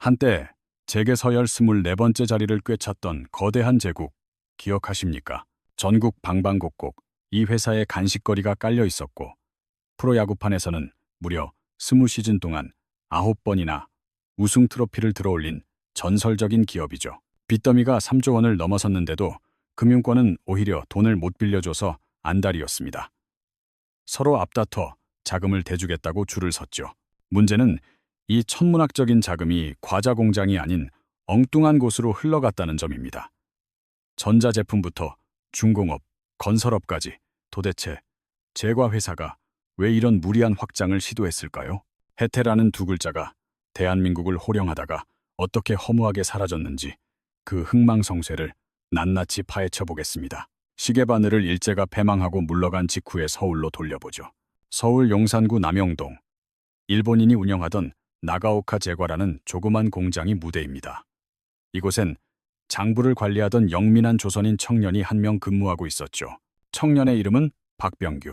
한때 세계 서열 24번째 자리를 꿰찼던 거대한 제국 기억하십니까? 전국 방방곡곡 이 회사의 간식거리가 깔려 있었고 프로야구판에서는 무려 20시즌 동안 9번이나 우승 트로피를 들어올린 전설적인 기업이죠. 빚더미가 3조 원을 넘어섰는데도 금융권은 오히려 돈을 못 빌려줘서 안달이었습니다. 서로 앞다퉈 자금을 대주겠다고 줄을 섰죠. 문제는 이 천문학적인 자금이 과자 공장이 아닌 엉뚱한 곳으로 흘러갔다는 점입니다. 전자제품부터 중공업, 건설업까지 도대체 제과 회사가 왜 이런 무리한 확장을 시도했을까요? 혜태라는 두 글자가 대한민국을 호령하다가 어떻게 허무하게 사라졌는지 그 흥망성쇠를 낱낱이 파헤쳐 보겠습니다. 시계바늘을 일제가 패망하고 물러간 직후에 서울로 돌려보죠. 서울 용산구 남영동, 일본인이 운영하던 나가오카 제과라는 조그만 공장이 무대입니다. 이곳엔 장부를 관리하던 영민한 조선인 청년이 한 명 근무하고 있었죠. 청년의 이름은 박병규.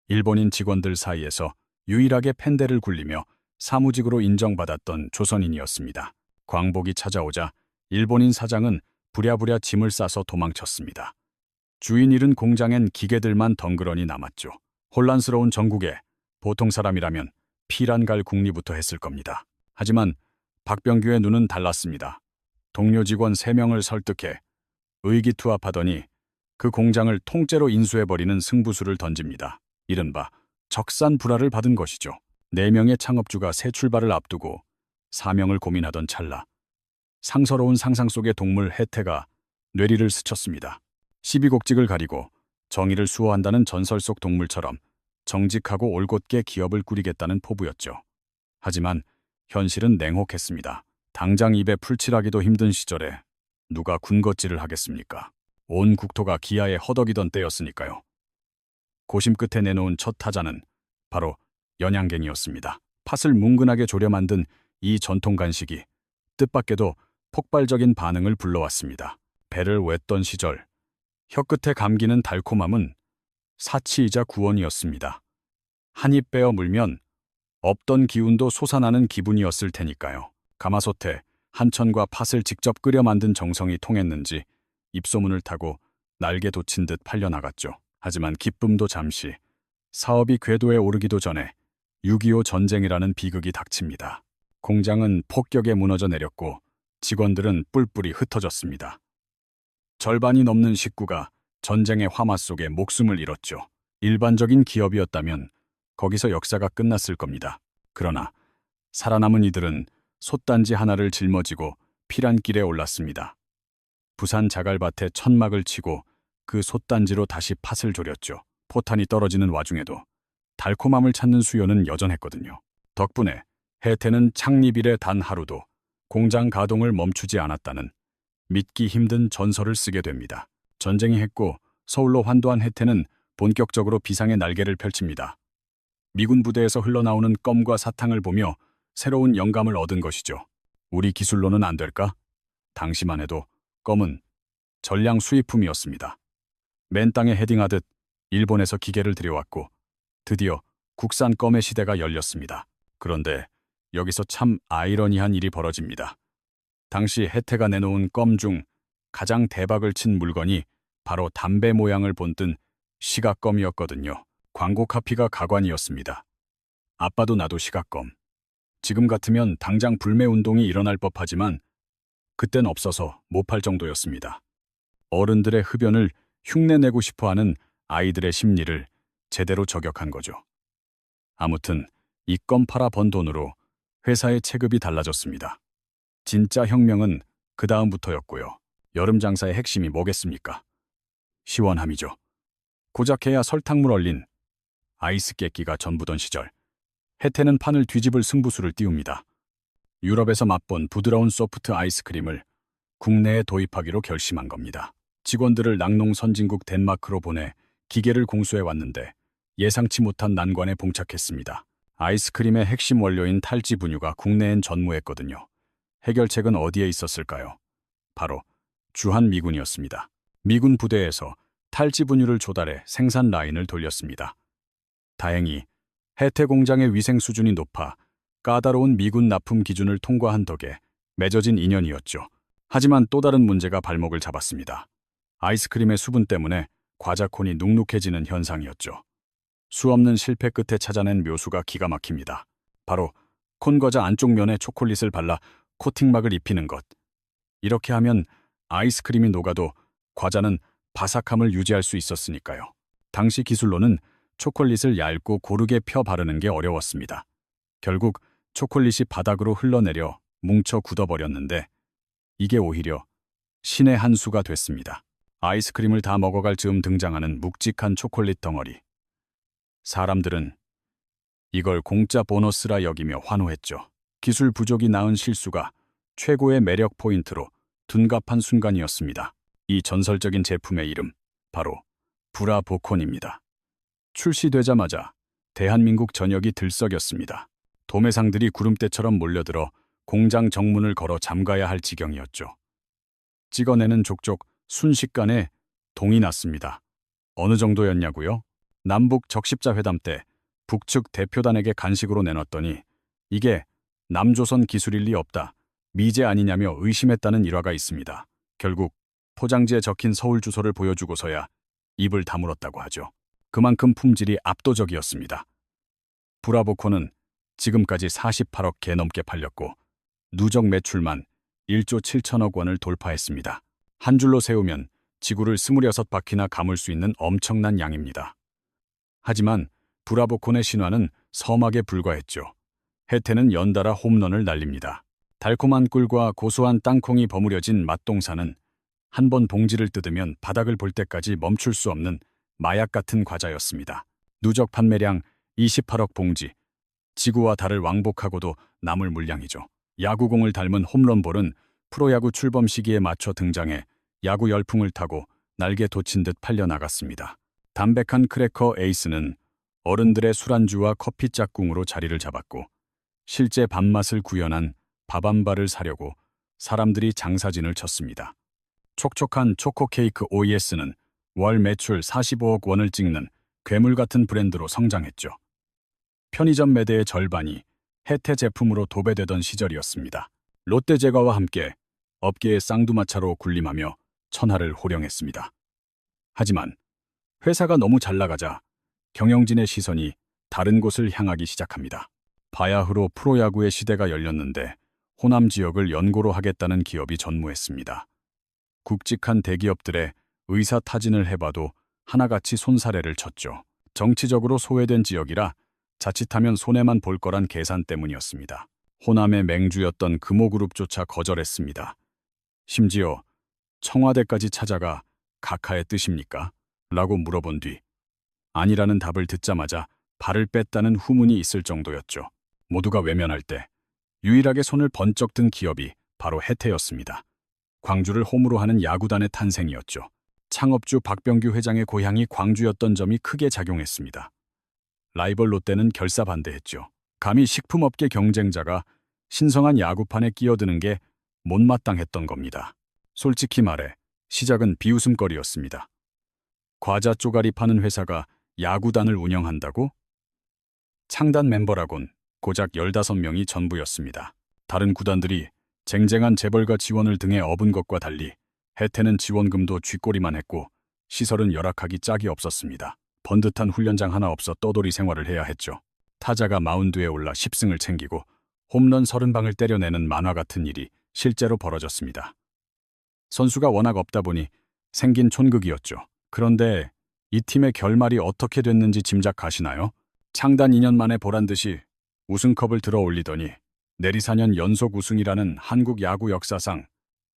일본인 직원들 사이에서 유일하게 펜대를 굴리며 사무직으로 인정받았던 조선인이었습니다. 광복이 찾아오자 일본인 사장은 부랴부랴 짐을 싸서 도망쳤습니다. 주인 잃은 공장엔 기계들만 덩그러니 남았죠. 혼란스러운 전국에 보통 사람이라면 피란 갈 궁리부터 했을 겁니다. 하지만 박병규의 눈은 달랐습니다. 동료 직원 3명을 설득해 의기투합하더니 그 공장을 통째로 인수해버리는 승부수를 던집니다. 이른바 적산불화를 받은 것이죠. 4명의 창업주가 새 출발을 앞두고 사명을 고민하던 찰나 상서로운 상상 속의 동물 혜태가 뇌리를 스쳤습니다. 시비곡직을 가리고 정의를 수호한다는 전설 속 동물처럼 정직하고 올곧게 기업을 꾸리겠다는 포부였죠. 하지만 현실은 냉혹했습니다. 당장 입에 풀칠하기도 힘든 시절에 누가 군것질을 하겠습니까? 온 국토가 기아에 허덕이던 때였으니까요. 고심 끝에 내놓은 첫 타자는 바로 연양갱이었습니다. 팥을 뭉근하게 졸여 만든 이 전통 간식이 뜻밖에도 폭발적인 반응을 불러왔습니다. 배를 뛻던 시절, 혀끝에 감기는 달콤함은 사치이자 구원이었습니다. 한 입 베어 물면 없던 기운도 솟아나는 기분이었을 테니까요. 가마솥에 한천과 팥을 직접 끓여 만든 정성이 통했는지 입소문을 타고 날개 돋친 듯 팔려나갔죠. 하지만 기쁨도 잠시, 사업이 궤도에 오르기도 전에 6.25 전쟁이라는 비극이 닥칩니다. 공장은 폭격에 무너져 내렸고 직원들은 뿔뿔이 흩어졌습니다. 절반이 넘는 식구가 전쟁의 화마 속에 목숨을 잃었죠. 일반적인 기업이었다면 거기서 역사가 끝났을 겁니다. 그러나 살아남은 이들은 솥단지 하나를 짊어지고 피란길에 올랐습니다. 부산 자갈밭에 천막을 치고 그 솥단지로 다시 팥을 졸였죠. 포탄이 떨어지는 와중에도 달콤함을 찾는 수요는 여전했거든요. 덕분에 혜태는 창립 이래 단 하루도 공장 가동을 멈추지 않았다는 믿기 힘든 전설을 쓰게 됩니다. 전쟁이 했고 서울로 환도한 혜태는 본격적으로 비상의 날개를 펼칩니다. 미군 부대에서 흘러나오는 껌과 사탕을 보며 새로운 영감을 얻은 것이죠. 우리 기술로는 안 될까? 당시만 해도 껌은 전량 수입품이었습니다. 맨 땅에 헤딩하듯 일본에서 기계를 들여왔고 드디어 국산 껌의 시대가 열렸습니다. 그런데 여기서 참 아이러니한 일이 벌어집니다. 당시 혜태가 내놓은 껌 중 가장 대박을 친 물건이 바로 담배 모양을 본뜬 시각껌이었거든요. 광고 카피가 가관이었습니다. 아빠도 나도 시각껌. 지금 같으면 당장 불매운동이 일어날 법하지만 그땐 없어서 못 팔 정도였습니다. 어른들의 흡연을 흉내내고 싶어하는 아이들의 심리를 제대로 저격한 거죠. 아무튼 이 껌 팔아 번 돈으로 회사의 체급이 달라졌습니다. 진짜 혁명은 그 다음부터였고요. 여름 장사의 핵심이 뭐겠습니까? 시원함이죠. 고작 해야 설탕물 얼린 아이스 깨끼가 전부던 시절, 혜태는 판을 뒤집을 승부수를 띄웁니다. 유럽에서 맛본 부드러운 소프트 아이스크림을 국내에 도입하기로 결심한 겁니다. 직원들을 낙농 선진국 덴마크로 보내 기계를 공수해 왔는데 예상치 못한 난관에 봉착했습니다. 아이스크림의 핵심 원료인 탈지 분유가 국내엔 전무했거든요. 해결책은 어디에 있었을까요? 바로 주한미군이었습니다. 미군 부대에서 탈지 분유를 조달해 생산 라인을 돌렸습니다. 다행히 혜태 공장의 위생 수준이 높아 까다로운 미군 납품 기준을 통과한 덕에 맺어진 인연이었죠. 하지만 또 다른 문제가 발목을 잡았습니다. 아이스크림의 수분 때문에 과자콘이 눅눅해지는 현상이었죠. 수없는 실패 끝에 찾아낸 묘수가 기가 막힙니다. 바로 콘과자 안쪽 면에 초콜릿을 발라 코팅막을 입히는 것. 이렇게 하면 아이스크림이 녹아도 과자는 바삭함을 유지할 수 있었으니까요. 당시 기술로는 초콜릿을 얇고 고르게 펴 바르는 게 어려웠습니다. 결국 초콜릿이 바닥으로 흘러내려 뭉쳐 굳어버렸는데 이게 오히려 신의 한 수가 됐습니다. 아이스크림을 다 먹어갈 즈음 등장하는 묵직한 초콜릿 덩어리. 사람들은 이걸 공짜 보너스라 여기며 환호했죠. 기술 부족이 낳은 실수가 최고의 매력 포인트로 둔갑한 순간이었습니다. 이 전설적인 제품의 이름, 바로 브라보콘입니다. 출시되자마자 대한민국 전역이 들썩였습니다. 도매상들이 구름대처럼 몰려들어 공장 정문을 걸어 잠가야 할 지경이었죠. 찍어내는 족족 순식간에 동이 났습니다. 어느 정도였냐고요? 남북 적십자 회담 때 북측 대표단에게 간식으로 내놨더니 이게 남조선 기술일 리 없다, 미제 아니냐며 의심했다는 일화가 있습니다. 결국 포장지에 적힌 서울 주소를 보여주고서야 입을 다물었다고 하죠. 그만큼 품질이 압도적이었습니다. 브라보콘은 지금까지 48억 개 넘게 팔렸고 누적 매출만 1조 7천억 원을 돌파했습니다. 한 줄로 세우면 지구를 26바퀴나 감을 수 있는 엄청난 양입니다. 하지만 브라보콘의 신화는 서막에 불과했죠. 혜태는 연달아 홈런을 날립니다. 달콤한 꿀과 고소한 땅콩이 버무려진 맛동산은 한 번 봉지를 뜯으면 바닥을 볼 때까지 멈출 수 없는 마약 같은 과자였습니다. 누적 판매량 28억 봉지, 지구와 달을 왕복하고도 남을 물량이죠. 야구공을 닮은 홈런볼은 프로야구 출범 시기에 맞춰 등장해 야구 열풍을 타고 날개 돋친 듯 팔려나갔습니다. 담백한 크래커 에이스는 어른들의 술안주와 커피 짝꿍으로 자리를 잡았고 실제 밥맛을 구현한 밥안바를 사려고 사람들이 장사진을 쳤습니다. 촉촉한 초코케이크 OES는 월 매출 45억 원을 찍는 괴물 같은 브랜드로 성장했죠. 편의점 매대의 절반이 혜태 제품으로 도배되던 시절이었습니다. 롯데제과와 함께 업계의 쌍두마차로 군림하며 천하를 호령했습니다. 하지만 회사가 너무 잘 나가자 경영진의 시선이 다른 곳을 향하기 시작합니다. 바야흐로 프로야구의 시대가 열렸는데 호남 지역을 연고로 하겠다는 기업이 전무했습니다. 굵직한 대기업들의 의사타진을 해봐도 하나같이 손사래를 쳤죠. 정치적으로 소외된 지역이라 자칫하면 손해만 볼 거란 계산 때문이었습니다. 호남의 맹주였던 금호그룹조차 거절했습니다. 심지어 청와대까지 찾아가 각하의 뜻입니까? 라고 물어본 뒤 아니라는 답을 듣자마자 발을 뺐다는 후문이 있을 정도였죠. 모두가 외면할 때 유일하게 손을 번쩍 든 기업이 바로 혜태였습니다. 광주를 홈으로 하는 야구단의 탄생이었죠. 창업주 박병규 회장의 고향이 광주였던 점이 크게 작용했습니다. 라이벌 롯데는 결사반대했죠. 감히 식품업계 경쟁자가 신성한 야구판에 끼어드는 게 못마땅했던 겁니다. 솔직히 말해 시작은 비웃음거리였습니다. 과자 쪼가리 파는 회사가 야구단을 운영한다고? 창단 멤버라곤 고작 15명이 전부였습니다. 다른 구단들이 쟁쟁한 재벌과 지원을 등에 업은 것과 달리 혜태는 지원금도 쥐꼬리만 했고 시설은 열악하기 짝이 없었습니다. 번듯한 훈련장 하나 없어 떠돌이 생활을 해야 했죠. 타자가 마운드에 올라 10승을 챙기고 홈런 30방을 때려내는 만화 같은 일이 실제로 벌어졌습니다. 선수가 워낙 없다 보니 생긴 촌극이었죠. 그런데 이 팀의 결말이 어떻게 됐는지 짐작 가시나요? 창단 2년 만에 보란듯이 우승컵을 들어 올리더니 내리 4년 연속 우승이라는 한국 야구 역사상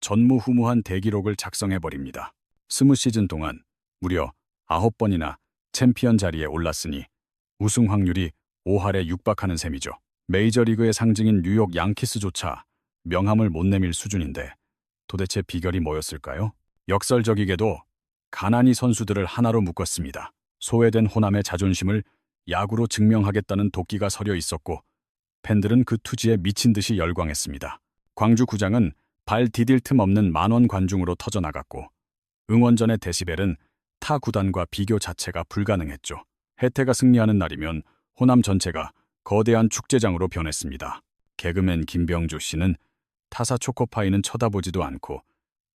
전무후무한 대기록을 작성해버립니다. 20시즌 동안 무려 9번이나 챔피언 자리에 올랐으니 우승 확률이 5할에 육박하는 셈이죠. 메이저리그의 상징인 뉴욕 양키스조차 명함을 못 내밀 수준인데 도대체 비결이 뭐였을까요? 역설적이게도 가난이 선수들을 하나로 묶었습니다. 소외된 호남의 자존심을 야구로 증명하겠다는 도끼가 서려 있었고 팬들은 그 투지에 미친 듯이 열광했습니다. 광주 구장은 발 디딜 틈 없는 만원 관중으로 터져나갔고 응원전의 데시벨은 타 구단과 비교 자체가 불가능했죠. 혜태가 승리하는 날이면 호남 전체가 거대한 축제장으로 변했습니다. 개그맨 김병조 씨는 타사 초코파이는 쳐다보지도 않고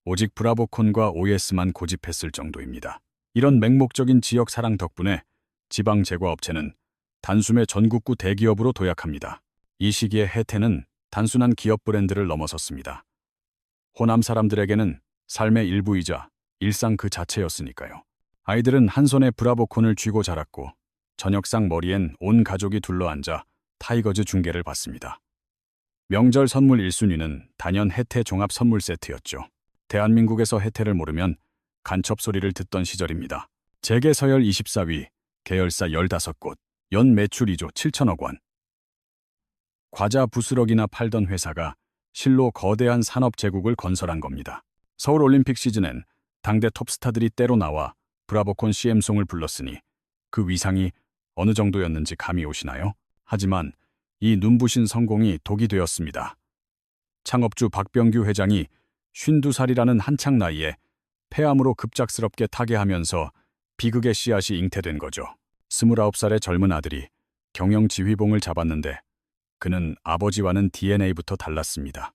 오직 브라보콘과 OS만 고집했을 정도입니다. 이런 맹목적인 지역 사랑 덕분에 지방 제과업체는 단숨에 전국구 대기업으로 도약합니다. 이 시기에 혜태는 단순한 기업 브랜드를 넘어섰습니다. 호남 사람들에게는 삶의 일부이자 일상 그 자체였으니까요. 아이들은 한 손에 브라보콘을 쥐고 자랐고 저녁상 머리엔 온 가족이 둘러앉아 타이거즈 중계를 봤습니다. 명절 선물 1순위는 단연 혜태 종합 선물 세트였죠. 대한민국에서 혜태를 모르면 간첩 소리를 듣던 시절입니다. 재계 서열 24위, 계열사 15곳, 연 매출 2조 7천억 원. 과자 부스러기나 팔던 회사가 실로 거대한 산업 제국을 건설한 겁니다. 서울 올림픽 시즌엔 당대 톱스타들이 때로 나와 브라보콘 CM송을 불렀으니 그 위상이 어느 정도였는지 감이 오시나요? 하지만 이 눈부신 성공이 독이 되었습니다. 창업주 박병규 회장이 52살이라는 한창 나이에 폐암으로 급작스럽게 타계하면서 비극의 씨앗이 잉태된 거죠. 29살의 젊은 아들이 경영 지휘봉을 잡았는데 그는 아버지와는 DNA부터 달랐습니다.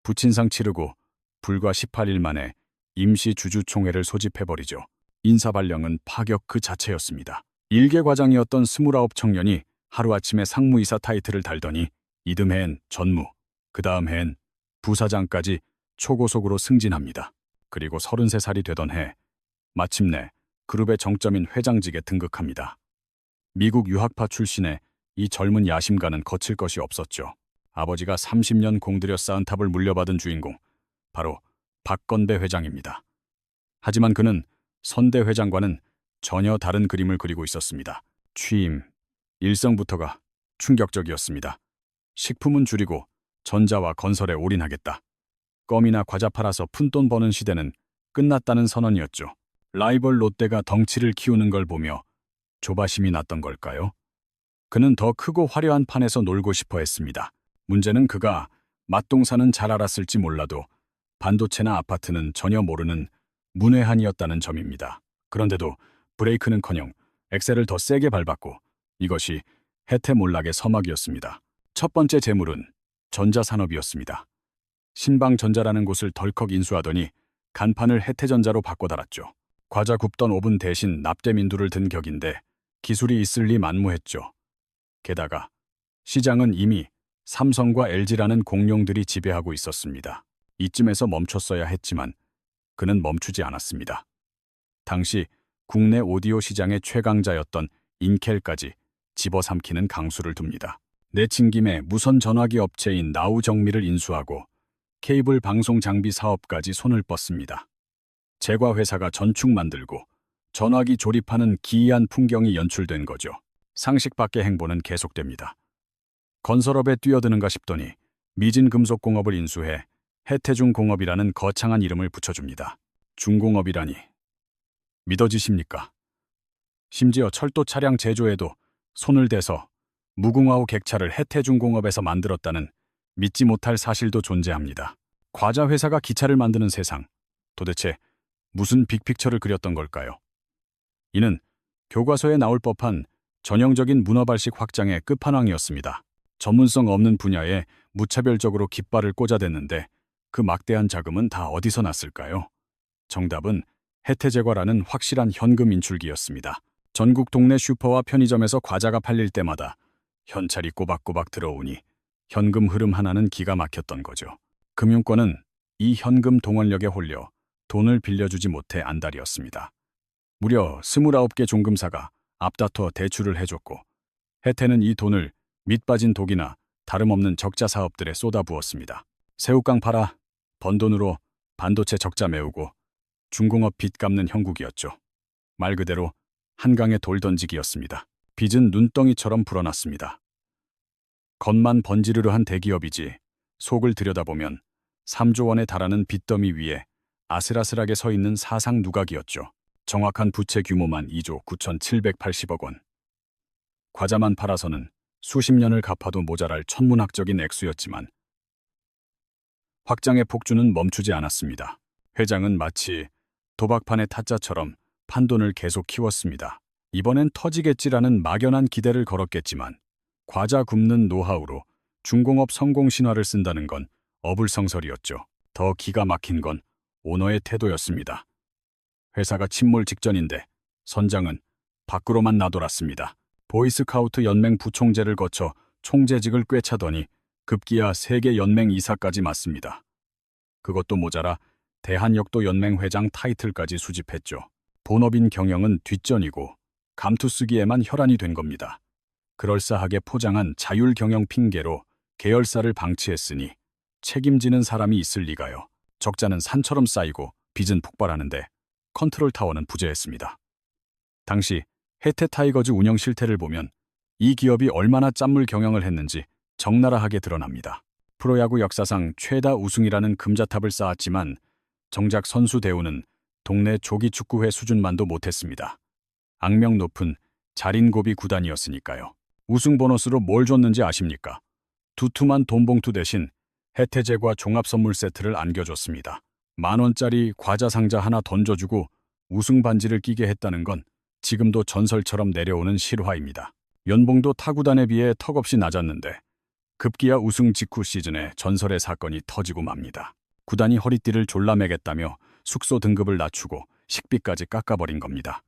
부친상 치르고 불과 18일 만에 임시 주주총회를 소집해버리죠. 인사발령은 파격 그 자체였습니다. 일개과장이었던 29 청년이 하루아침에 상무이사 타이틀을 달더니 이듬해엔 전무, 그 다음 해엔 부사장까지 초고속으로 승진합니다. 그리고 33살이 되던 해 마침내 그룹의 정점인 회장직에 등극합니다. 미국 유학파 출신의 이 젊은 야심가는 거칠 것이 없었죠. 아버지가 30년 공들여 쌓은 탑을 물려받은 주인공, 바로 박건배 회장입니다. 하지만 그는 선대 회장과는 전혀 다른 그림을 그리고 있었습니다. 취임, 일성부터가 충격적이었습니다. 식품은 줄이고 전자와 건설에 올인하겠다. 껌이나 과자 팔아서 푼돈 버는 시대는 끝났다는 선언이었죠. 라이벌 롯데가 덩치를 키우는 걸 보며 조바심이 났던 걸까요? 그는 더 크고 화려한 판에서 놀고 싶어 했습니다. 문제는 그가 맛동산은 잘 알았을지 몰라도 반도체나 아파트는 전혀 모르는 문외한이었다는 점입니다. 그런데도 브레이크는커녕 엑셀을 더 세게 밟았고 이것이 혜태 몰락의 서막이었습니다. 첫 번째 재물은 전자산업이었습니다. 신방전자라는 곳을 덜컥 인수하더니 간판을 혜태전자로 바꿔달았죠. 과자 굽던 오븐 대신 납땜인두를 든 격인데 기술이 있을 리 만무했죠. 게다가 시장은 이미 삼성과 LG라는 공룡들이 지배하고 있었습니다. 이쯤에서 멈췄어야 했지만 그는 멈추지 않았습니다. 당시 국내 오디오 시장의 최강자였던 인켈까지 집어삼키는 강수를 둡니다. 내친김에 무선 전화기 업체인 나우정미를 인수하고 케이블 방송 장비 사업까지 손을 뻗습니다. 제과회사가 전축 만들고 전화기 조립하는 기이한 풍경이 연출된 거죠. 상식 밖의 행보는 계속됩니다. 건설업에 뛰어드는가 싶더니 미진금속공업을 인수해 혜태중공업이라는 거창한 이름을 붙여줍니다. 중공업이라니 믿어지십니까? 심지어 철도 차량 제조에도 손을 대서 무궁화호 객차를 혜태중공업에서 만들었다는 믿지 못할 사실도 존재합니다. 과자 회사가 기차를 만드는 세상, 도대체 무슨 빅픽처를 그렸던 걸까요? 이는 교과서에 나올 법한 전형적인 문어발식 확장의 끝판왕이었습니다. 전문성 없는 분야에 무차별적으로 깃발을 꽂아댔는데 그 막대한 자금은 다 어디서 났을까요? 정답은 혜태제과라는 확실한 현금 인출기였습니다. 전국 동네 슈퍼와 편의점에서 과자가 팔릴 때마다 현찰이 꼬박꼬박 들어오니 현금 흐름 하나는 기가 막혔던 거죠. 금융권은 이 현금 동원력에 홀려 돈을 빌려주지 못해 안달이었습니다. 무려 29개 종금사가 앞다퉈 대출을 해줬고 혜태는 이 돈을 밑빠진 독이나 다름없는 적자 사업들에 쏟아부었습니다. 새우깡 팔아 번 돈으로 반도체 적자 메우고 중공업 빚 갚는 형국이었죠. 말 그대로 한강에 돌 던지기였습니다. 빚은 눈덩이처럼 불어났습니다. 겉만 번지르르한 대기업이지 속을 들여다보면 3조 원에 달하는 빚더미 위에 아슬아슬하게 서 있는 사상 누각이었죠. 정확한 부채 규모만 2조 9,780억 원. 과자만 팔아서는 수십 년을 갚아도 모자랄 천문학적인 액수였지만 확장의 폭주는 멈추지 않았습니다. 회장은 마치 도박판의 타짜처럼 판돈을 계속 키웠습니다. 이번엔 터지겠지라는 막연한 기대를 걸었겠지만 과자 굽는 노하우로 중공업 성공 신화를 쓴다는 건 어불성설이었죠. 더 기가 막힌 건 오너의 태도였습니다. 회사가 침몰 직전인데 선장은 밖으로만 나돌았습니다. 보이스카우트 연맹 부총재를 거쳐 총재직을 꿰차더니 급기야 세계 연맹 이사까지 맡습니다. 그것도 모자라 대한역도 연맹 회장 타이틀까지 수집했죠. 본업인 경영은 뒷전이고 감투쓰기에만 혈안이 된 겁니다. 그럴싸하게 포장한 자율 경영 핑계로 계열사를 방치했으니 책임지는 사람이 있을 리가요. 적자는 산처럼 쌓이고 빚은 폭발하는데 컨트롤타워는 부재했습니다. 당시 해태타이거즈 운영 실태를 보면 이 기업이 얼마나 짠물 경영을 했는지 적나라하게 드러납니다. 프로야구 역사상 최다 우승이라는 금자탑을 쌓았지만 정작 선수 대우는 동네 조기축구회 수준만도 못했습니다. 악명 높은 자린고비 구단이었으니까요. 우승 보너스로 뭘 줬는지 아십니까? 두툼한 돈봉투 대신 혜태제과 종합선물 세트를 안겨줬습니다. 10,000원짜리 과자 상자 하나 던져주고 우승 반지를 끼게 했다는 건 지금도 전설처럼 내려오는 실화입니다. 연봉도 타구단에 비해 턱없이 낮았는데 급기야 우승 직후 시즌에 전설의 사건이 터지고 맙니다. 구단이 허리띠를 졸라매겠다며 숙소 등급을 낮추고 식비까지 깎아버린 겁니다.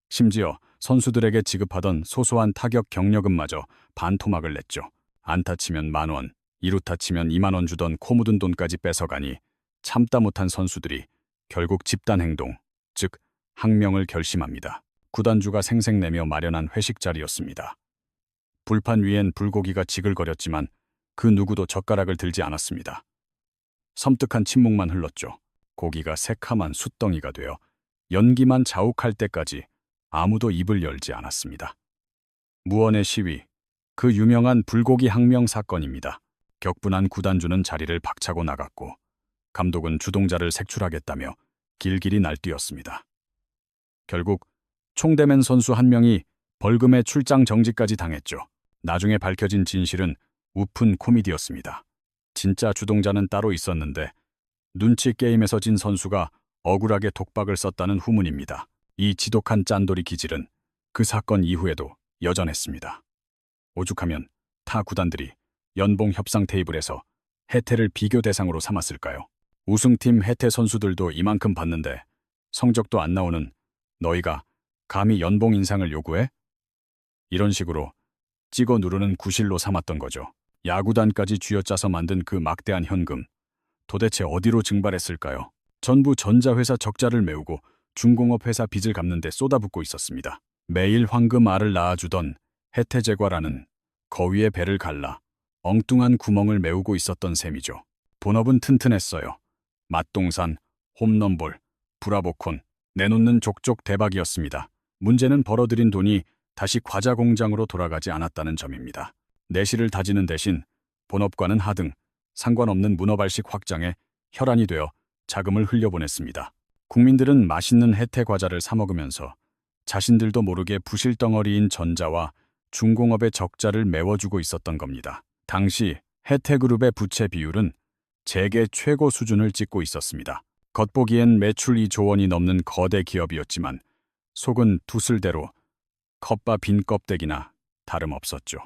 심지어 선수들에게 지급하던 소소한 타격 격려금마저 반토막을 냈죠. 안타 치면 10,000원, 2루타 치면 20,000원 주던 코 묻은 돈까지 뺏어가니 참다 못한 선수들이 결국 집단행동, 즉 항명을 결심합니다. 구단주가 생색내며 마련한 회식 자리였습니다. 불판 위엔 불고기가 지글거렸지만 그 누구도 젓가락을 들지 않았습니다. 섬뜩한 침묵만 흘렀죠. 고기가 새카만 숯덩이가 되어 연기만 자욱할 때까지 아무도 입을 열지 않았습니다. 무언의 시위, 그 유명한 불고기 항명 사건입니다. 격분한 구단주는 자리를 박차고 나갔고 감독은 주동자를 색출하겠다며 길길이 날뛰었습니다. 결국 총대맨 선수 한 명이 벌금에 출장 정지까지 당했죠. 나중에 밝혀진 진실은 우픈 코미디였습니다. 진짜 주동자는 따로 있었는데 눈치 게임에서 진 선수가 억울하게 독박을 썼다는 후문입니다. 이 지독한 짠돌이 기질은 그 사건 이후에도 여전했습니다. 오죽하면 타 구단들이 연봉 협상 테이블에서 혜태를 비교 대상으로 삼았을까요? 우승팀 혜태 선수들도 이만큼 받는데 성적도 안 나오는 너희가 감히 연봉 인상을 요구해? 이런 식으로 찍어 누르는 구실로 삼았던 거죠. 야구단까지 쥐어짜서 만든 그 막대한 현금, 도대체 어디로 증발했을까요? 전부 전자회사 적자를 메우고 중공업 회사 빚을 갚는 데 쏟아붓고 있었습니다. 매일 황금알을 낳아주던 혜태제과라는 거위의 배를 갈라 엉뚱한 구멍을 메우고 있었던 셈이죠. 본업은 튼튼했어요. 맛동산, 홈런볼, 브라보콘, 내놓는 족족 대박이었습니다. 문제는 벌어들인 돈이 다시 과자 공장으로 돌아가지 않았다는 점입니다. 내실을 다지는 대신 본업과는 하등 상관없는 문어발식 확장에 혈안이 되어 자금을 흘려보냈습니다. 국민들은 맛있는 혜태 과자를 사 먹으면서 자신들도 모르게 부실덩어리인 전자와 중공업의 적자를 메워주고 있었던 겁니다. 당시 혜태그룹의 부채 비율은 재계 최고 수준을 찍고 있었습니다. 겉보기엔 매출 2조 원이 넘는 거대 기업이었지만 속은 두슬대로 컵바 빈 껍데기나 다름없었죠.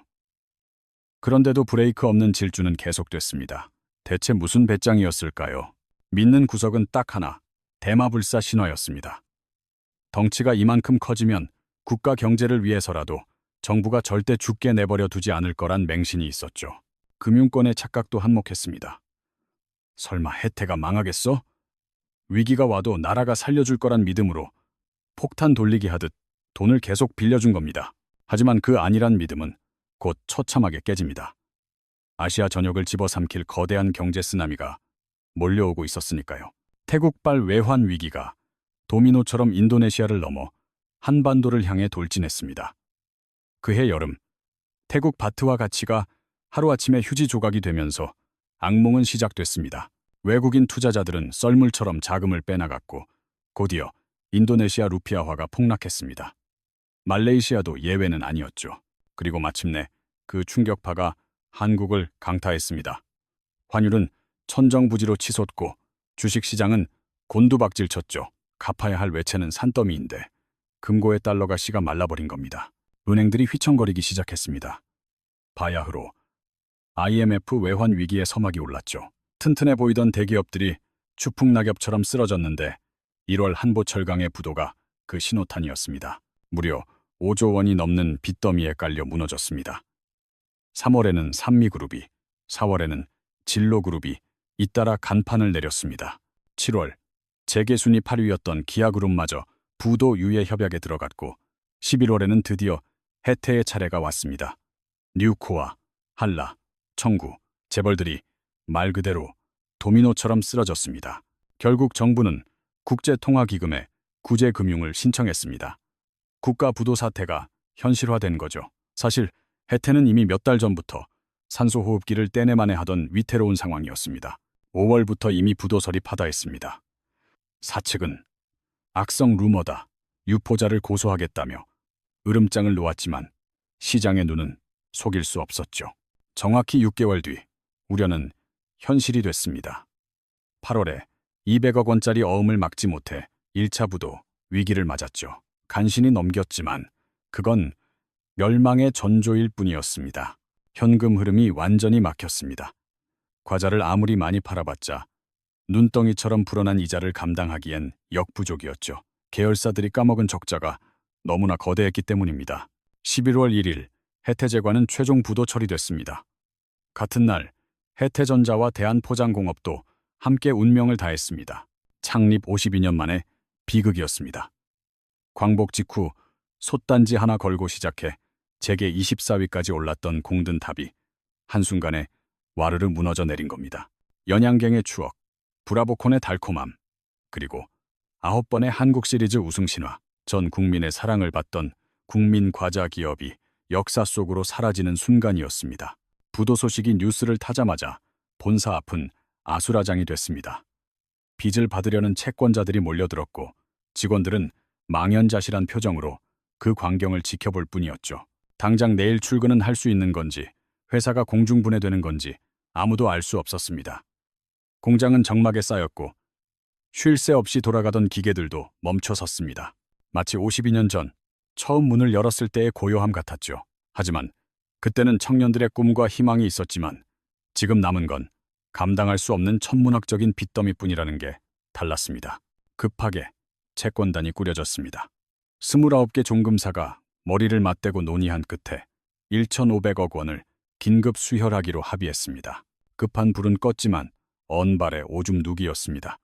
그런데도 브레이크 없는 질주는 계속됐습니다. 대체 무슨 배짱이었을까요? 믿는 구석은 딱 하나, 대마불사 신화였습니다. 덩치가 이만큼 커지면 국가 경제를 위해서라도 정부가 절대 죽게 내버려 두지 않을 거란 맹신이 있었죠. 금융권의 착각도 한몫했습니다. 설마 혜태가 망하겠어? 위기가 와도 나라가 살려줄 거란 믿음으로 폭탄 돌리기 하듯 돈을 계속 빌려준 겁니다. 하지만 그 아니란 믿음은 곧 처참하게 깨집니다. 아시아 전역을 집어삼킬 거대한 경제 쓰나미가 몰려오고 있었으니까요. 태국발 외환 위기가 도미노처럼 인도네시아를 넘어 한반도를 향해 돌진했습니다. 그해 여름, 태국 바트와 가치가 하루아침에 휴지 조각이 되면서 악몽은 시작됐습니다. 외국인 투자자들은 썰물처럼 자금을 빼나갔고 곧이어 인도네시아 루피아화가 폭락했습니다. 말레이시아도 예외는 아니었죠. 그리고 마침내 그 충격파가 한국을 강타했습니다. 환율은 천정부지로 치솟고 주식시장은 곤두박질쳤죠. 갚아야 할 외채는 산더미인데 금고의 달러가 씨가 말라버린 겁니다. 은행들이 휘청거리기 시작했습니다. 바야흐로 IMF 외환 위기의 서막이 올랐죠. 튼튼해 보이던 대기업들이 추풍낙엽처럼 쓰러졌는데 1월 한보철강의 부도가 그 신호탄이었습니다. 무려 5조 원이 넘는 빚더미에 깔려 무너졌습니다. 3월에는 산미그룹이, 4월에는 진로그룹이 잇따라 간판을 내렸습니다. 7월 재계순위 8위였던 기아그룹마저 부도 유예 협약에 들어갔고 11월에는 드디어 해태의 차례가 왔습니다. 뉴코아, 한라, 청구, 재벌들이 말 그대로 도미노처럼 쓰러졌습니다. 결국 정부는 국제통화기금에 구제금융을 신청했습니다. 국가 부도 사태가 현실화된 거죠. 사실 해태는 이미 몇 달 전부터 산소호흡기를 떼내만해 하던 위태로운 상황이었습니다. 5월부터 이미 부도설이 파다했습니다. 사측은 악성 루머다, 유포자를 고소하겠다며 으름장을 놓았지만 시장의 눈은 속일 수 없었죠. 정확히 6개월 뒤 우려는 현실이 됐습니다. 8월에 200억 원짜리 어음을 막지 못해 1차 부도 위기를 맞았죠. 간신히 넘겼지만 그건 멸망의 전조일 뿐이었습니다. 현금 흐름이 완전히 막혔습니다. 과자를 아무리 많이 팔아봤자 눈덩이처럼 불어난 이자를 감당하기엔 역부족이었죠. 계열사들이 까먹은 적자가 너무나 거대했기 때문입니다. 11월 1일 해태제과는 최종 부도 처리됐습니다. 같은 날 해태전자와 대한포장공업도 함께 운명을 다했습니다. 창립 52년 만에 비극이었습니다. 광복 직후 솥단지 하나 걸고 시작해 재계 24위까지 올랐던 공든탑이 한순간에 와르르 무너져 내린 겁니다. 연양갱의 추억, 브라보콘의 달콤함, 그리고 9번의 한국 시리즈 우승 신화, 전 국민의 사랑을 받던 국민 과자 기업이 역사 속으로 사라지는 순간이었습니다. 부도 소식이 뉴스를 타자마자 본사 앞은 아수라장이 됐습니다. 빚을 받으려는 채권자들이 몰려들었고 직원들은 망연자실한 표정으로 그 광경을 지켜볼 뿐이었죠. 당장 내일 출근은 할 수 있는 건지 회사가 공중분해되는 건지 아무도 알 수 없었습니다. 공장은 적막에 쌓였고 쉴 새 없이 돌아가던 기계들도 멈춰섰습니다. 마치 52년 전 처음 문을 열었을 때의 고요함 같았죠. 하지만 그때는 청년들의 꿈과 희망이 있었지만 지금 남은 건 감당할 수 없는 천문학적인 빚더미뿐이라는 게 달랐습니다. 급하게 채권단이 꾸려졌습니다. 29개 종금사가 머리를 맞대고 논의한 끝에 1,500억 원을 긴급 수혈하기로 합의했습니다. 급한 불은 껐지만 언발의 오줌 누기였습니다.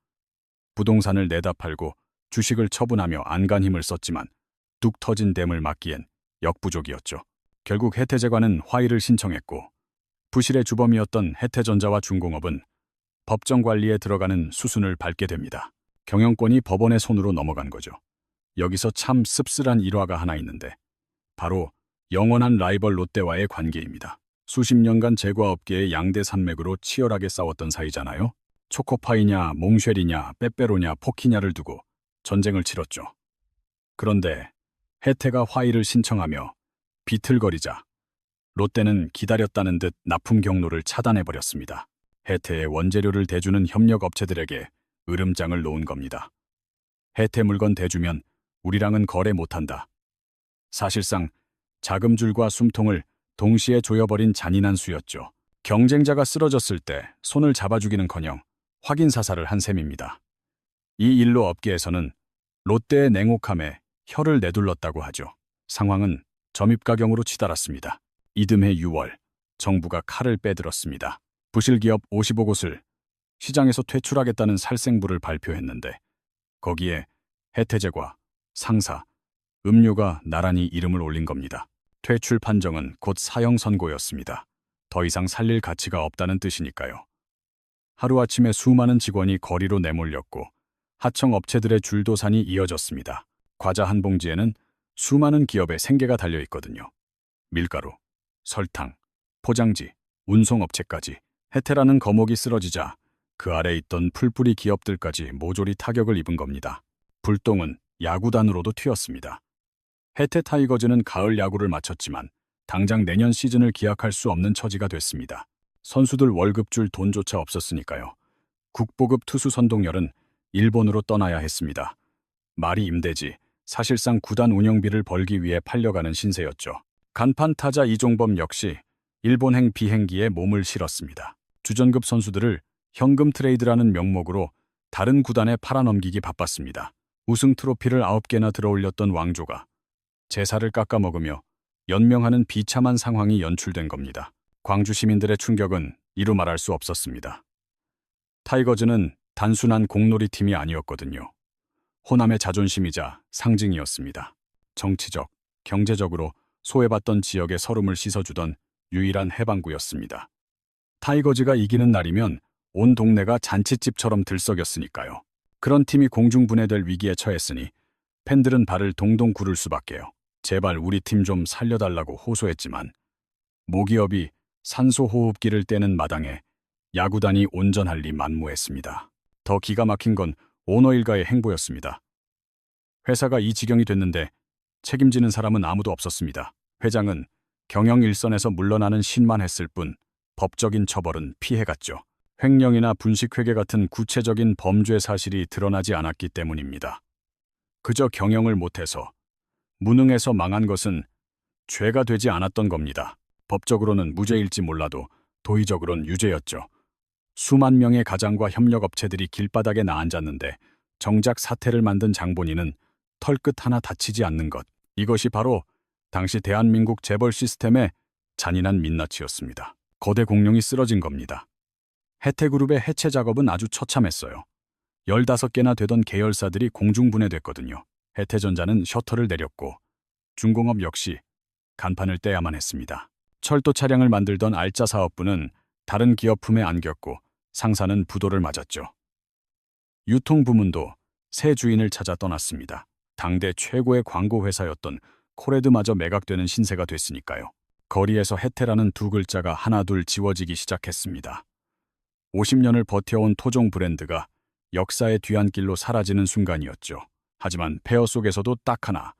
부동산을 내다 팔고 주식을 처분하며 안간힘을 썼지만 뚝 터진 댐을 막기엔 역부족이었죠. 결국 해태제과는 화의를 신청했고 부실의 주범이었던 해태전자와 중공업은 법정 관리에 들어가는 수순을 밟게 됩니다. 경영권이 법원의 손으로 넘어간 거죠. 여기서 참 씁쓸한 일화가 하나 있는데 바로 영원한 라이벌 롯데와의 관계입니다. 수십 년간 제과업계의 양대 산맥으로 치열하게 싸웠던 사이잖아요. 초코파이냐 몽쉘이냐 빼빼로냐 포키냐를 두고 전쟁을 치렀죠. 그런데 해태가 화의를 신청하며 비틀거리자 롯데는 기다렸다는 듯 납품 경로를 차단해버렸습니다. 해태의 원재료를 대주는 협력업체들에게 으름장을 놓은 겁니다. 해태 물건 대주면 우리랑은 거래 못한다. 사실상 자금줄과 숨통을 동시에 조여버린 잔인한 수였죠. 경쟁자가 쓰러졌을 때 손을 잡아주기는커녕 확인 사살을 한 셈입니다. 이 일로 업계에서는 롯데의 냉혹함에 혀를 내둘렀다고 하죠. 상황은 점입가경으로 치달았습니다. 이듬해 6월 정부가 칼을 빼들었습니다. 부실기업 55곳을 시장에서 퇴출하겠다는 살생부를 발표했는데 거기에 해태제과, 상사, 음료가 나란히 이름을 올린 겁니다. 퇴출 판정은 곧 사형 선고였습니다. 더 이상 살릴 가치가 없다는 뜻이니까요. 하루아침에 수많은 직원이 거리로 내몰렸고 하청 업체들의 줄도산이 이어졌습니다. 과자 한 봉지에는 수많은 기업의 생계가 달려 있거든요. 밀가루, 설탕, 포장지, 운송업체까지. 해태라는 거목이 쓰러지자 그 아래 있던 풀뿌리 기업들까지 모조리 타격을 입은 겁니다. 불똥은 야구단으로도 튀었습니다. 해태 타이거즈는 가을 야구를 마쳤지만 당장 내년 시즌을 기약할 수 없는 처지가 됐습니다. 선수들 월급 줄 돈조차 없었으니까요. 국보급 투수 선동열은 일본으로 떠나야 했습니다. 말이 임대지 사실상 구단 운영비를 벌기 위해 팔려가는 신세였죠. 간판 타자 이종범 역시 일본행 비행기에 몸을 실었습니다. 주전급 선수들을 현금 트레이드라는 명목으로 다른 구단에 팔아넘기기 바빴습니다. 우승 트로피를 9개나 들어올렸던 왕조가 제사를 깎아먹으며 연명하는 비참한 상황이 연출된 겁니다. 광주 시민들의 충격은 이루 말할 수 없었습니다. 타이거즈는 단순한 공놀이 팀이 아니었거든요. 호남의 자존심이자 상징이었습니다. 정치적, 경제적으로 소외받던 지역의 서름을 씻어주던 유일한 해방구였습니다. 타이거즈가 이기는 날이면 온 동네가 잔칫집처럼 들썩였으니까요. 그런 팀이 공중분해될 위기에 처했으니 팬들은 발을 동동 구를 수밖에요. 제발 우리 팀 좀 살려달라고 호소했지만 모기업이 산소호흡기를 떼는 마당에 야구단이 온전할 리 만무했습니다. 더 기가 막힌 건 오너 일가의 행보였습니다. 회사가 이 지경이 됐는데 책임지는 사람은 아무도 없었습니다. 회장은 경영 일선에서 물러나는 신만 했을 뿐 법적인 처벌은 피해갔죠. 횡령이나 분식회계 같은 구체적인 범죄 사실이 드러나지 않았기 때문입니다. 그저 경영을 못해서, 무능해서 망한 것은 죄가 되지 않았던 겁니다. 법적으로는 무죄일지 몰라도 도의적으론 유죄였죠. 수만 명의 가장과 협력업체들이 길바닥에 나앉았는데 정작 사태를 만든 장본인은 털끝 하나 다치지 않는 것. 이것이 바로 당시 대한민국 재벌 시스템의 잔인한 민낯이었습니다. 거대 공룡이 쓰러진 겁니다. 혜태그룹의 해체 작업은 아주 처참했어요. 15개나 되던 계열사들이 공중분해됐거든요. 혜태전자는 셔터를 내렸고 중공업 역시 간판을 떼야만 했습니다. 철도 차량을 만들던 알짜 사업부는 다른 기업 품에 안겼고 상사는 부도를 맞았죠. 유통부문도 새 주인을 찾아 떠났습니다. 당대 최고의 광고 회사였던 코레드마저 매각되는 신세가 됐으니까요. 거리에서 혜태라는 두 글자가 하나둘 지워지기 시작했습니다. 50년을 버텨온 토종 브랜드가 역사의 뒤안길로 사라지는 순간이었죠. 하지만 폐허 속에서도 딱 하나,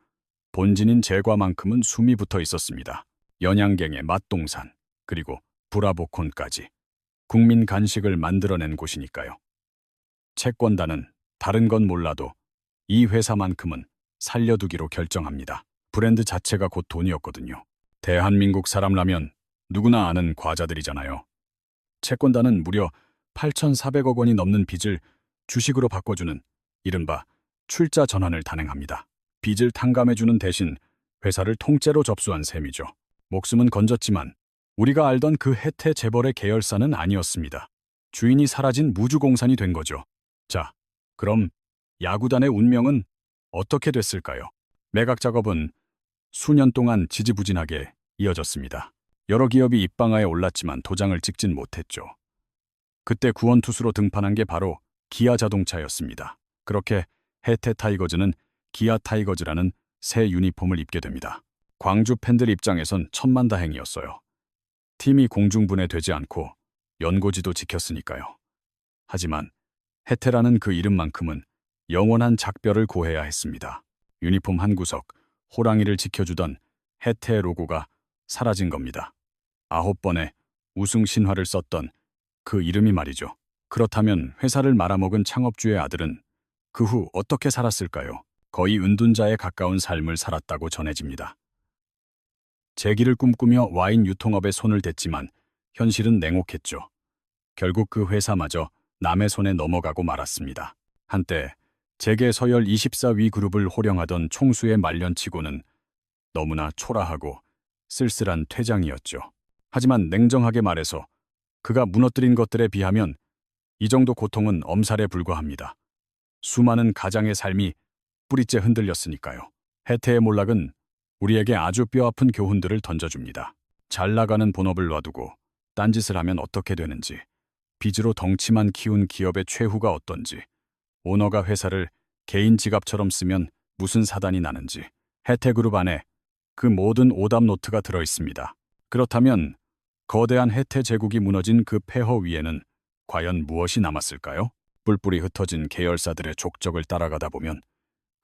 본진인 제과만큼은 숨이 붙어 있었습니다. 연양갱의 맛동산, 그리고 브라보콘까지 국민 간식을 만들어낸 곳이니까요. 채권단은 다른 건 몰라도 이 회사만큼은 살려두기로 결정합니다. 브랜드 자체가 곧 돈이었거든요. 대한민국 사람라면 누구나 아는 과자들이잖아요. 채권단은 무려 8,400억 원이 넘는 빚을 주식으로 바꿔주는 이른바 출자 전환을 단행합니다. 빚을 탕감해주는 대신 회사를 통째로 접수한 셈이죠. 목숨은 건졌지만 우리가 알던 그 혜태 재벌의 계열사는 아니었습니다. 주인이 사라진 무주공산이 된 거죠. 자, 그럼 야구단의 운명은 어떻게 됐을까요? 매각 작업은 수년 동안 지지부진하게 이어졌습니다. 여러 기업이 입방아에 올랐지만 도장을 찍진 못했죠. 그때 구원투수로 등판한 게 바로 기아 자동차였습니다. 그렇게 혜태 타이거즈는 기아 타이거즈라는 새 유니폼을 입게 됩니다. 광주 팬들 입장에선 천만다행이었어요. 팀이 공중분해되지 않고 연고지도 지켰으니까요. 하지만 혜태라는 그 이름만큼은 영원한 작별을 고해야 했습니다. 유니폼 한 구석, 호랑이를 지켜주던 혜태의 로고가 사라진 겁니다. 9번의 우승 신화를 썼던 그 이름이 말이죠. 그렇다면 회사를 말아먹은 창업주의 아들은 그 후 어떻게 살았을까요? 거의 은둔자에 가까운 삶을 살았다고 전해집니다. 재기를 꿈꾸며 와인 유통업에 손을 댔지만 현실은 냉혹했죠. 결국 그 회사마저 남의 손에 넘어가고 말았습니다. 한때 재계 서열 24위 그룹을 호령하던 총수의 말년치고는 너무나 초라하고 쓸쓸한 퇴장이었죠. 하지만 냉정하게 말해서 그가 무너뜨린 것들에 비하면 이 정도 고통은 엄살에 불과합니다. 수많은 가장의 삶이 뿌리째 흔들렸으니까요. 혜태의 몰락은 우리에게 아주 뼈아픈 교훈들을 던져줍니다. 잘 나가는 본업을 놔두고 딴짓을 하면 어떻게 되는지, 빚으로 덩치만 키운 기업의 최후가 어떤지, 오너가 회사를 개인 지갑처럼 쓰면 무슨 사단이 나는지, 혜태그룹 안에 그 모든 오답 노트가 들어있습니다. 그렇다면 거대한 혜태 제국이 무너진 그 폐허 위에는 과연 무엇이 남았을까요? 뿔뿔이 흩어진 계열사들의 족적을 따라가다 보면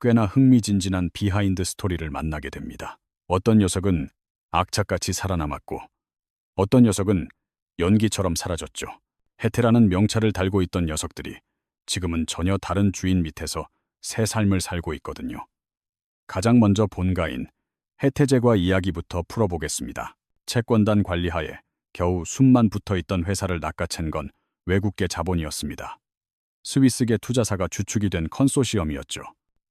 꽤나 흥미진진한 비하인드 스토리를 만나게 됩니다. 어떤 녀석은 악착같이 살아남았고 어떤 녀석은 연기처럼 사라졌죠. 혜태라는 명찰을 달고 있던 녀석들이 지금은 전혀 다른 주인 밑에서 새 삶을 살고 있거든요. 가장 먼저 본가인 혜태제과 이야기부터 풀어보겠습니다. 채권단 관리하에 겨우 숨만 붙어있던 회사를 낚아챈 건 외국계 자본이었습니다. 스위스계 투자사가 주축이 된 컨소시엄이었죠.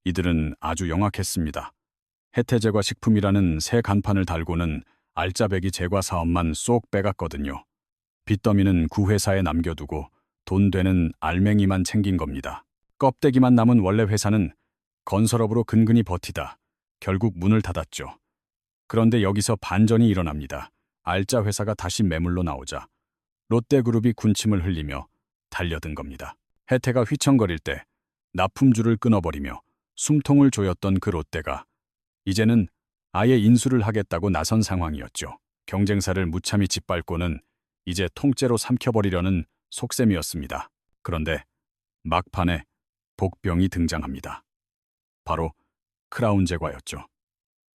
이들은 아주 영악했습니다. 혜태제과 식품이라는 새 간판을 달고는 알짜배기 제과 사업만 쏙 빼갔거든요. 빚더미는 구회사에 남겨두고 돈 되는 알맹이만 챙긴 겁니다. 껍데기만 남은 원래 회사는 건설업으로 근근히 버티다 결국 문을 닫았죠. 그런데 여기서 반전이 일어납니다. 알짜 회사가 다시 매물로 나오자 롯데그룹이 군침을 흘리며 달려든 겁니다. 혜태가 휘청거릴 때 납품줄을 끊어버리며 숨통을 조였던 그 롯데가 이제는 아예 인수를 하겠다고 나선 상황이었죠. 경쟁사를 무참히 짓밟고는 이제 통째로 삼켜버리려는 속셈이었습니다. 그런데 막판에 복병이 등장합니다. 바로 크라운 제과였죠.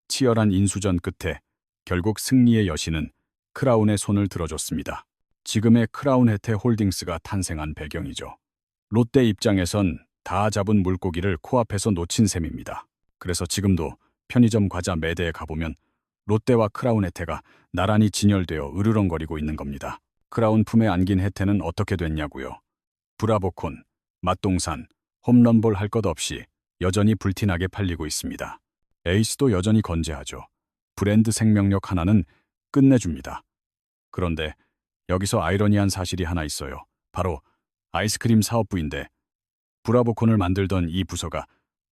치열한 인수전 끝에 결국 승리의 여신은 크라운의 손을 들어줬습니다. 지금의 크라운 혜태 홀딩스가 탄생한 배경이죠. 롯데 입장에선 다 잡은 물고기를 코앞에서 놓친 셈입니다. 그래서 지금도 편의점 과자 매대에 가보면 롯데와 크라운 혜태가 나란히 진열되어 으르렁거리고 있는 겁니다. 크라운 품에 안긴 혜태는 어떻게 됐냐고요. 브라보콘, 맛동산, 홈런볼 할 것 없이 여전히 불티나게 팔리고 있습니다. 에이스도 여전히 건재하죠. 브랜드 생명력 하나는 끝내줍니다. 그런데 여기서 아이러니한 사실이 하나 있어요. 바로 아이스크림 사업부인데 브라보콘을 만들던 이 부서가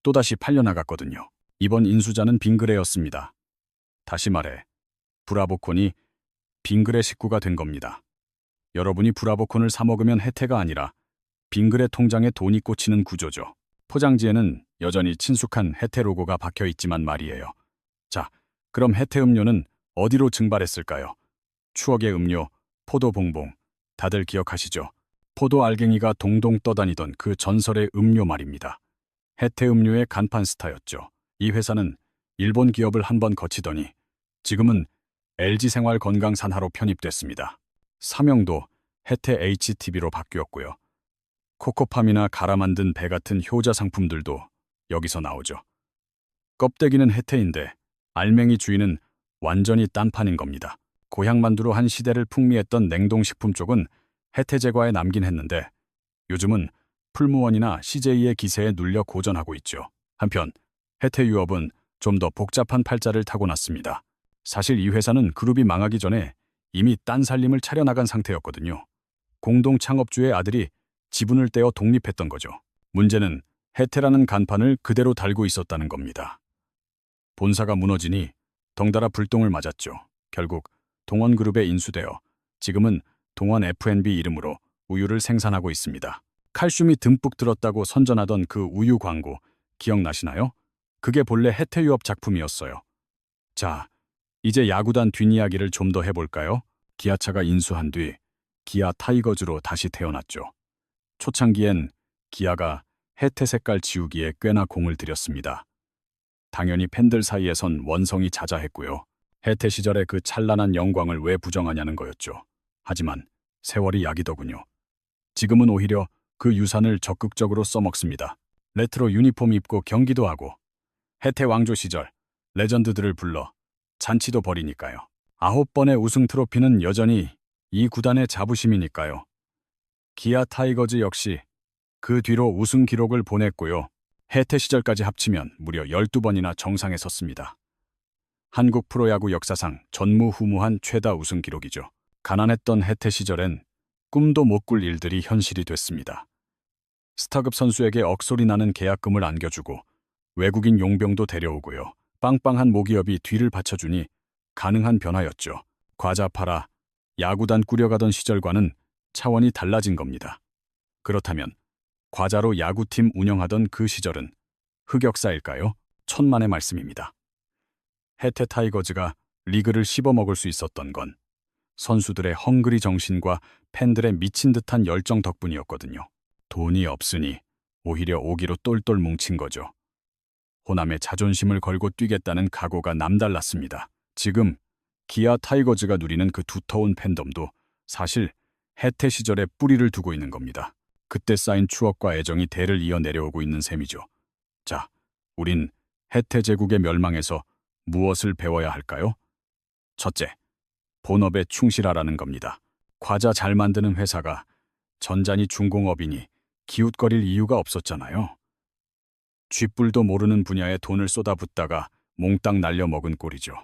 또다시 팔려나갔거든요. 이번 인수자는 빙그레였습니다. 다시 말해 브라보콘이 빙그레 식구가 된 겁니다. 여러분이 브라보콘을 사 먹으면 혜태가 아니라 빙그레 통장에 돈이 꽂히는 구조죠. 포장지에는 여전히 친숙한 혜태 로고가 박혀 있지만 말이에요. 자, 그럼 혜태 음료는 어디로 증발했을까요? 추억의 음료, 포도봉봉. 다들 기억하시죠? 포도 알갱이가 동동 떠다니던 그 전설의 음료 말입니다. 혜태 음료의 간판 스타였죠. 이 회사는 일본 기업을 한번 거치더니 지금은 LG생활 건강산하로 편입됐습니다. 사명도 혜태 HTB로 바뀌었고요. 코코팜이나 갈아 만든 배 같은 효자 상품들도 여기서 나오죠. 껍데기는 혜태인데 알맹이 주인은 완전히 딴판인 겁니다. 고향만두로 한 시대를 풍미했던 냉동식품 쪽은 혜태제과에 남긴 했는데 요즘은 풀무원이나 CJ의 기세에 눌려 고전하고 있죠. 한편 혜태유업은 좀 더 복잡한 팔자를 타고났습니다. 사실 이 회사는 그룹이 망하기 전에 이미 딴 살림을 차려나간 상태였거든요. 공동 창업주의 아들이 지분을 떼어 독립했던 거죠. 문제는 혜태라는 간판을 그대로 달고 있었다는 겁니다. 본사가 무너지니 덩달아 불똥을 맞았죠. 결국 동원그룹에 인수되어 지금은 동원 F&B 이름으로 우유를 생산하고 있습니다. 칼슘이 듬뿍 들었다고 선전하던 그 우유 광고 기억나시나요? 그게 본래 혜태유업 작품이었어요. 자, 이제 야구단 뒷이야기를 좀 더 해볼까요? 기아차가 인수한 뒤 기아 타이거즈로 다시 태어났죠. 초창기엔 기아가 혜태 색깔 지우기에 꽤나 공을 들였습니다. 당연히 팬들 사이에선 원성이 자자했고요. 혜태 시절의 그 찬란한 영광을 왜 부정하냐는 거였죠. 하지만 세월이 약이더군요. 지금은 오히려 그 유산을 적극적으로 써먹습니다. 레트로 유니폼 입고 경기도 하고 혜태 왕조 시절 레전드들을 불러 잔치도 벌이니까요. 9번의 우승 트로피는 여전히 이 구단의 자부심이니까요. 기아 타이거즈 역시 그 뒤로 우승 기록을 보냈고요. 혜태 시절까지 합치면 무려 12번이나 정상에 섰습니다. 한국 프로야구 역사상 전무후무한 최다 우승 기록이죠. 가난했던 혜태 시절엔 꿈도 못 꿀 일들이 현실이 됐습니다. 스타급 선수에게 억소리 나는 계약금을 안겨주고 외국인 용병도 데려오고요. 빵빵한 모기업이 뒤를 받쳐주니 가능한 변화였죠. 과자 팔아 야구단 꾸려가던 시절과는 차원이 달라진 겁니다. 그렇다면 과자로 야구팀 운영하던 그 시절은 흑역사일까요? 천만의 말씀입니다. 혜태 타이거즈가 리그를 씹어먹을 수 있었던 건 선수들의 헝그리 정신과 팬들의 미친 듯한 열정 덕분이었거든요. 돈이 없으니 오히려 오기로 똘똘 뭉친 거죠. 호남의 자존심을 걸고 뛰겠다는 각오가 남달랐습니다. 지금 기아 타이거즈가 누리는 그 두터운 팬덤도 사실 혜태 시절에 뿌리를 두고 있는 겁니다. 그때 쌓인 추억과 애정이 대를 이어 내려오고 있는 셈이죠. 자, 우린 혜태 제국의 멸망에서 무엇을 배워야 할까요? 첫째, 본업에 충실하라는 겁니다. 과자 잘 만드는 회사가 전자니 중공업이니 기웃거릴 이유가 없었잖아요. 쥐뿔도 모르는 분야에 돈을 쏟아붓다가 몽땅 날려먹은 꼴이죠.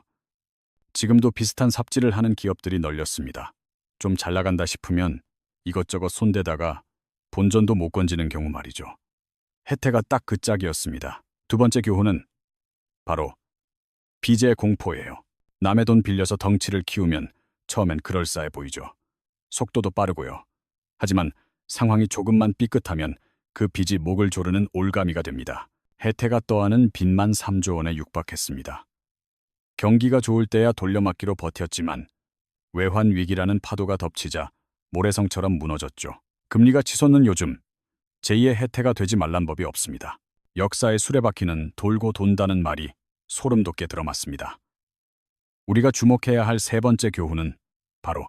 지금도 비슷한 삽질을 하는 기업들이 널렸습니다. 좀 잘 나간다 싶으면 이것저것 손대다가 본전도 못 건지는 경우 말이죠. 혜태가 딱 그 짝이었습니다. 두 번째 교훈은 바로 빚의 공포예요. 남의 돈 빌려서 덩치를 키우면 처음엔 그럴싸해 보이죠. 속도도 빠르고요. 하지만 상황이 조금만 삐끗하면 그 빚이 목을 조르는 올가미가 됩니다. 혜태가 떠안은 빚만 3조 원에 육박했습니다. 경기가 좋을 때야 돌려막기로 버텼지만 외환 위기라는 파도가 덮치자 모래성처럼 무너졌죠. 금리가 치솟는 요즘 제2의 혜태가 되지 말란 법이 없습니다. 역사의 수레바퀴는 돌고 돈다는 말이 소름 돋게 들어맞습니다. 우리가 주목해야 할 세 번째 교훈은 바로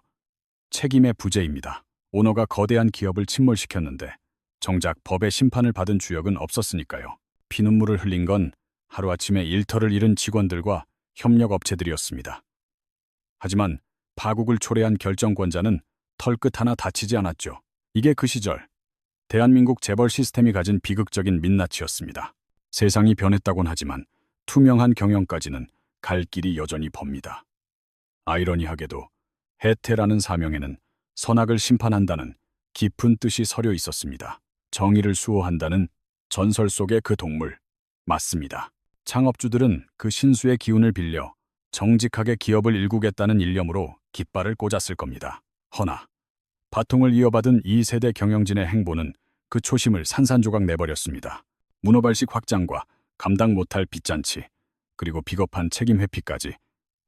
책임의 부재입니다. 오너가 거대한 기업을 침몰시켰는데 정작 법의 심판을 받은 주역은 없었으니까요. 피눈물을 흘린 건 하루아침에 일터를 잃은 직원들과 협력업체들이었습니다. 하지만 파국을 초래한 결정권자는 털끝 하나 다치지 않았죠. 이게 그 시절 대한민국 재벌 시스템이 가진 비극적인 민낯이었습니다. 세상이 변했다곤 하지만 투명한 경영까지는 갈 길이 여전히 멉니다. 아이러니하게도 혜태라는 사명에는 선악을 심판한다는 깊은 뜻이 서려 있었습니다. 정의를 수호한다는 전설 속의 그 동물, 맞습니다. 창업주들은 그 신수의 기운을 빌려 정직하게 기업을 일구겠다는 일념으로 깃발을 꽂았을 겁니다. 허나 바통을 이어받은 2세대 경영진의 행보는 그 초심을 산산조각 내버렸습니다. 문어발식 확장과 감당 못할 빚잔치, 그리고 비겁한 책임 회피까지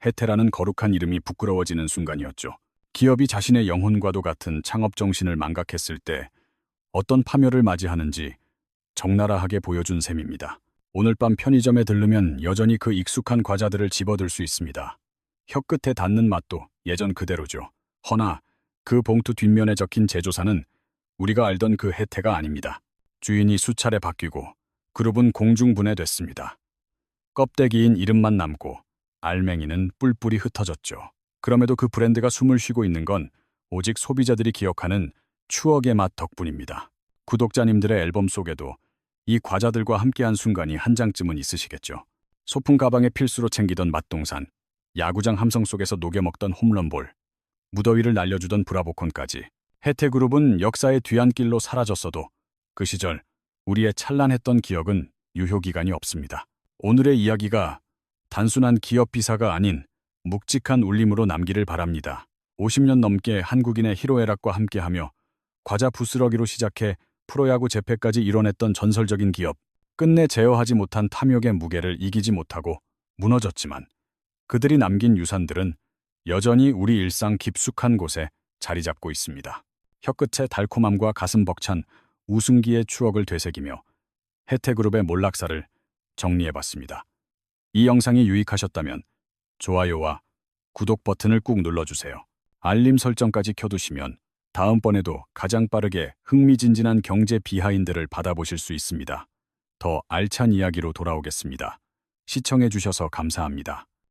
혜태라는 거룩한 이름이 부끄러워지는 순간이었죠. 기업이 자신의 영혼과도 같은 창업 정신을 망각했을 때 어떤 파멸을 맞이하는지 적나라하게 보여준 셈입니다. 오늘 밤 편의점에 들르면 여전히 그 익숙한 과자들을 집어들 수 있습니다. 혀끝에 닿는 맛도 예전 그대로죠. 허나 그 봉투 뒷면에 적힌 제조사는 우리가 알던 그 혜태가 아닙니다. 주인이 수차례 바뀌고 그룹은 공중분해됐습니다. 껍데기인 이름만 남고 알맹이는 뿔뿔이 흩어졌죠. 그럼에도 그 브랜드가 숨을 쉬고 있는 건 오직 소비자들이 기억하는 추억의 맛 덕분입니다. 구독자님들의 앨범 속에도 이 과자들과 함께한 순간이 한 장쯤은 있으시겠죠. 소품 가방에 필수로 챙기던 맛동산, 야구장 함성 속에서 녹여먹던 홈런볼, 무더위를 날려주던 브라보콘까지. 혜태그룹은 역사의 뒤안길로 사라졌어도 그 시절 우리의 찬란했던 기억은 유효기간이 없습니다. 오늘의 이야기가 단순한 기업 비사가 아닌 묵직한 울림으로 남기를 바랍니다. 50년 넘게 한국인의 희로애락과 함께하며 과자 부스러기로 시작해 프로야구 재패까지 이뤄냈던 전설적인 기업, 끝내 제어하지 못한 탐욕의 무게를 이기지 못하고 무너졌지만 그들이 남긴 유산들은 여전히 우리 일상 깊숙한 곳에 자리 잡고 있습니다. 혀끝의 달콤함과 가슴 벅찬 우승기의 추억을 되새기며 혜태그룹의 몰락사를 정리해봤습니다. 이 영상이 유익하셨다면 좋아요와 구독 버튼을 꾹 눌러주세요. 알림 설정까지 켜두시면 다음번에도 가장 빠르게 흥미진진한 경제 비하인드를 받아보실 수 있습니다. 더 알찬 이야기로 돌아오겠습니다. 시청해주셔서 감사합니다.